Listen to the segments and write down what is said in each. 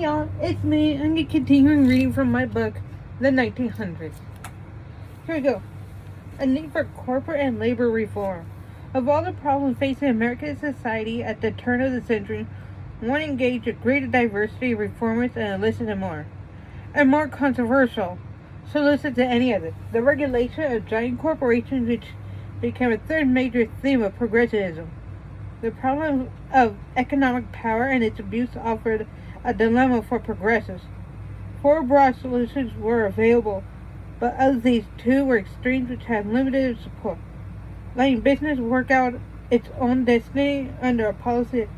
y'all, it's me. I'm gonna continue reading from my book, The 1900s. Here we go. A need for corporate and labor reform. Of all the problems facing American society at the turn of the century, one engaged a greater diversity of reformers and elicited more, and more controversial, solicited than any other. The regulation of giant corporations, which became a third major theme of progressivism. The problem of economic power and its abuse offered a dilemma for progressives. Four broad solutions were available, but of these two were extremes which had limited support. Letting business work out its own destiny under a policy of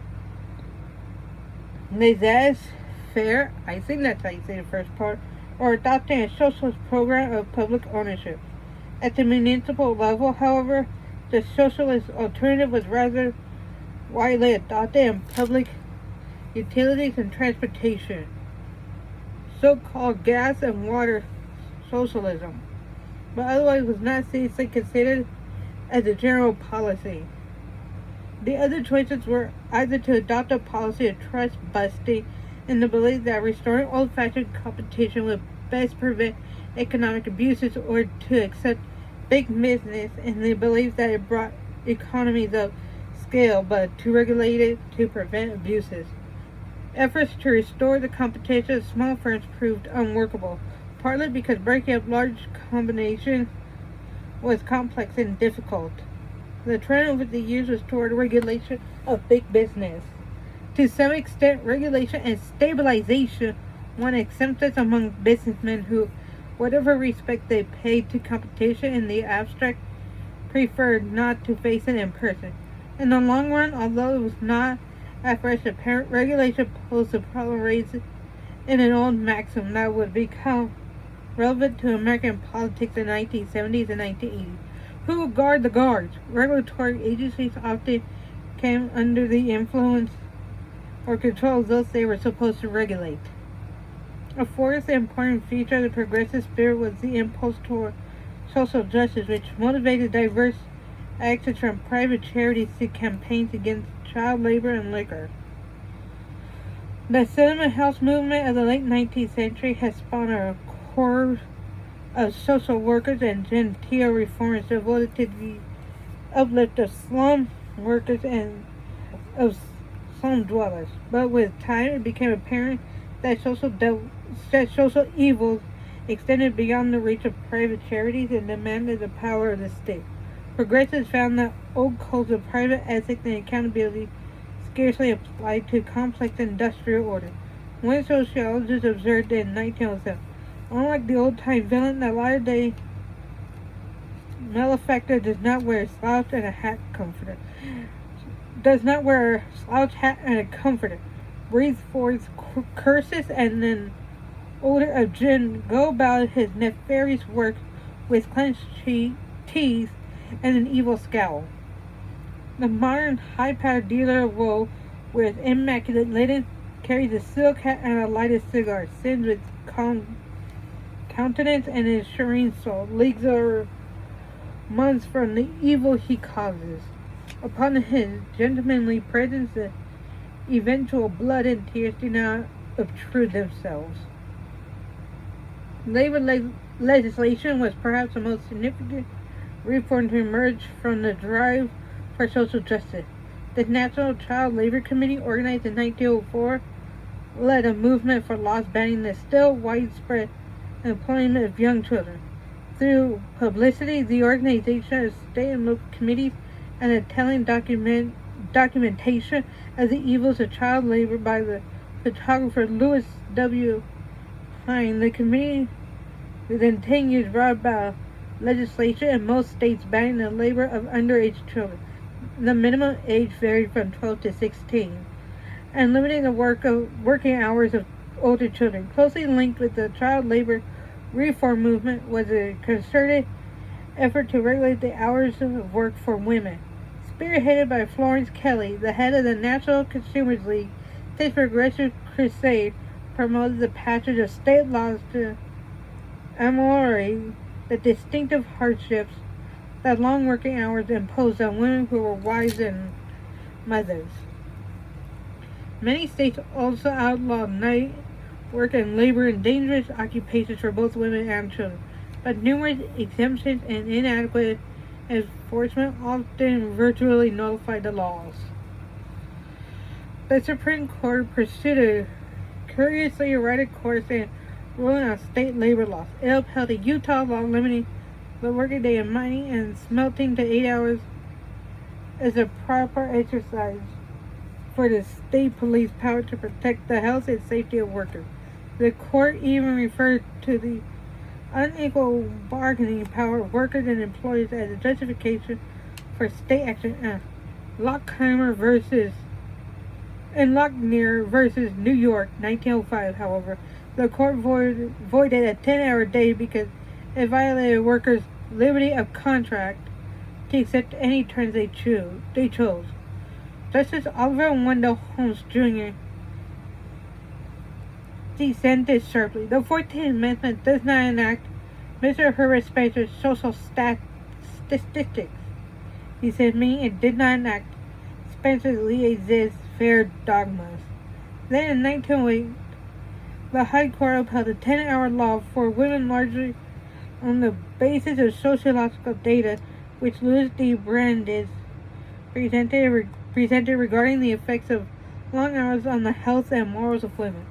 laissez-faire, I think that's how you say the first part, or adopting a socialist program of public ownership. At the municipal level, however, the socialist alternative was rather widely adopted in public utilities and transportation, so-called gas and water socialism, but otherwise was not seriously considered as a general policy. The other choices were either to adopt a policy of trust busting in the belief that restoring old-fashioned competition would best prevent economic abuses, or to accept big business in the belief that it brought economies of scale, but to regulate it to prevent abuses. Efforts to restore the competition of small firms proved unworkable, partly because breaking up large combinations was complex and difficult. The trend over the years was toward regulation of big business. To some extent, regulation and stabilization won acceptance among businessmen who, whatever respect they paid to competition in the abstract, preferred not to face it in person. In the long run, although it was not at first apparent, regulation posed a problem raised in an old maxim that would become relevant to American politics in the 1970s and 1980s. Who will guard the guards? Regulatory agencies often came under the influence or control of those they were supposed to regulate. A fourth important feature of the progressive spirit was the impulse toward social justice, which motivated diverse actions from private charities to campaigns against child labor and liquor. The settlement house movement of the late 19th century has spawned a core of social workers and genteel reformers devoted to the uplift of slum workers and of slum dwellers. But with time, it became apparent that social evils extended beyond the reach of private charities and demanded the power of the state. Progressives found that old codes of private ethics and accountability scarcely applied to complex industrial order. One sociologist observed in 1907, unlike the old-time villain, the latter-day malefactor does not wear a slouch and a hat comforter. Breathe forth curses and an odor of gin, go about his nefarious work with clenched teeth and an evil scowl. The modern high-powered dealer of woe, with immaculate linen, carries a silk hat and a lighted cigar, sins with countenance and his serene soul, leagues or months from the evil he causes. Upon his gentlemanly presence, the eventual blood and tears do not obtrude themselves. Labor legislation was perhaps the most significant reform to emerge from the drive for social justice. The National Child Labor Committee, organized in 1904, led a movement for laws banning the still widespread employment of young children. Through publicity, the organization of state and local committees, and a telling documentation of the evils of child labor by the photographer Louis W. Hine, the committee within 10 years brought about legislation in most states banning the labor of underage children. The minimum age varied from 12 to 16, and limiting the working hours of older children. Closely linked with the child labor reform movement was a concerted effort to regulate the hours of work for women. Spearheaded by Florence Kelley, the head of the National Consumers League, this progressive crusade promoted the passage of state laws to ameliorate the distinctive hardships that long working hours imposed on women who were wives and mothers. Many states also outlawed night work and labor in dangerous occupations for both women and children, but numerous exemptions and inadequate enforcement often virtually nullify the laws. The Supreme Court pursued a curiously erratic course in ruling on state labor laws. It upheld a Utah law limiting the working day in mining and smelting to 8 hours as a proper exercise for the state police power to protect the health and safety of workers. The court even referred to the unequal bargaining power of workers and employers as a justification for state action. Lochner versus New York, 1905, however, the court voided a 10-hour day because it violated workers' liberty of contract to accept any terms they chose. Justice Oliver Wendell Holmes Jr. dissented sharply. The 14th Amendment does not enact Mr. Herbert Spencer's social statistics. He said, meaning it did not enact Spencer's exist fair dogmas. Then in 1908, the High Court upheld a 10-hour law for women largely on the basis of sociological data which Louis D. Brandeis presented regarding the effects of long hours on the health and morals of women.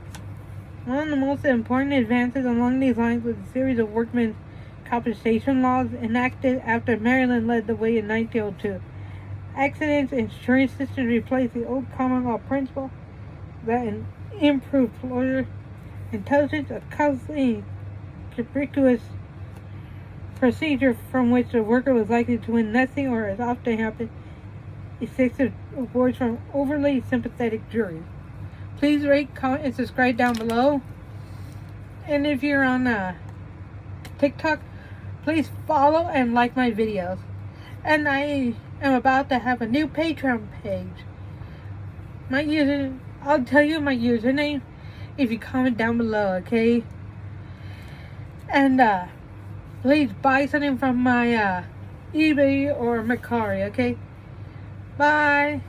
One of the most important advances along these lines was a series of workmen's compensation laws enacted after Maryland led the way in 1902. Accidents insurance system replaced the old common law principle that an improved employer intelligence, a constantly capricious procedure from which the worker was likely to win nothing, or as often happened, excessive awards from overly sympathetic juries. Please rate, comment, and subscribe down below. And if you're on TikTok, please follow and like my videos. And I am about to have a new Patreon page. I'll tell you my username if you comment down below, okay? And please buy something from my eBay or Mercari, okay? Bye.